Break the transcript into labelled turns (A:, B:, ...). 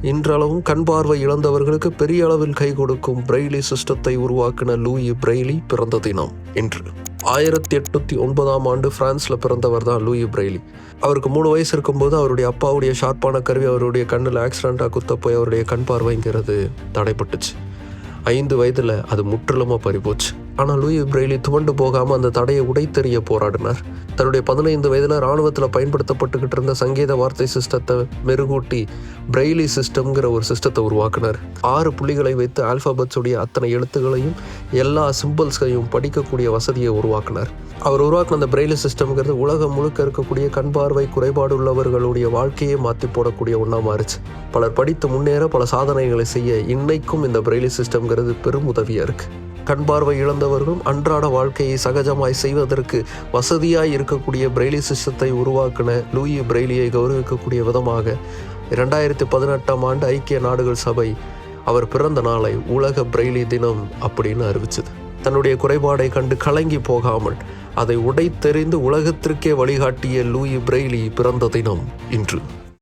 A: இன்றளவும் கண் பார்வை இழந்தவர்களுக்கு பெரிய அளவில் கை கொடுக்கும் பிரெய்லி சிஸ்டத்தை உருவாக்கின லூயி பிரெய்லி பிறந்த தினம் இன்று. 1809 பிரான்ஸில் பிறந்தவர் தான் லூயி பிரெய்லி. அவருக்கு 3 வயசு இருக்கும்போது அவருடைய அப்பாவுடைய ஷார்ப்பான கருவி அவருடைய கண்ணில் ஆக்சிடென்ட்டாக குத்த போய் அவருடைய கண் பார்வைங்கிறது தடைப்பட்டுச்சு. 5 வயதில் அது முற்றிலுமாக பறிபோச்சு. ஆனால் லூயி பிரெய்லி துவண்டு போகாமல் அந்த தடையை உடைத்தெறிய போராடினார். தன்னுடைய 15 வயதில் இராணுவத்தில் பயன்படுத்தப்பட்டுக்கிட்டு இருந்த சங்கீத வார்த்தை சிஸ்டத்தை மெருகூட்டி பிரெய்லி சிஸ்டம்ங்கிற ஒரு சிஸ்டத்தை உருவாக்கினார். 6 புள்ளிகளை வைத்து ஆல்ஃபாபெட்ஸுடைய அத்தனை எழுத்துக்களையும் எல்லா சிம்பிள்ஸ்கையும் படிக்கக்கூடிய வசதியை உருவாக்கினார். அவர் உருவாக்கின அந்த பிரெய்லி சிஸ்டம்ங்கிறது உலகம் முழுக்க இருக்கக்கூடிய கண் பார்வை குறைபாடு உள்ளவர்களுடைய வாழ்க்கையை மாற்றி போடக்கூடிய ஒன்றா மாறிச்சு. பலர் படித்து முன்னேற பல சாதனைகளை செய்ய இன்னைக்கும் இந்த பிரெய்லி சிஸ்டம்ங்கிறது பெரும் உதவியாக இருக்குது. கண் பார்வை இழந்தவர்களும் அன்றாட வாழ்க்கையை சகஜமாய் செய்வதற்கு வசதியாய் இருக்கக்கூடிய பிரெய்லி சிஸ்டத்தை உருவாக்கின லூயி பிரெய்லியை கௌரவிக்கக்கூடிய விதமாக 2018 ஐக்கிய நாடுகள் சபை அவர் பிறந்த நாளை உலக பிரெய்லி தினம் அப்படின்னு அறிவிச்சது. தன்னுடைய குறைபாடை கண்டு கலங்கி போகாமல் அதை உடைத்தெறிந்து உலகத்திற்கே வழிகாட்டிய லூயி பிரெய்லி பிறந்த தினம் இன்று.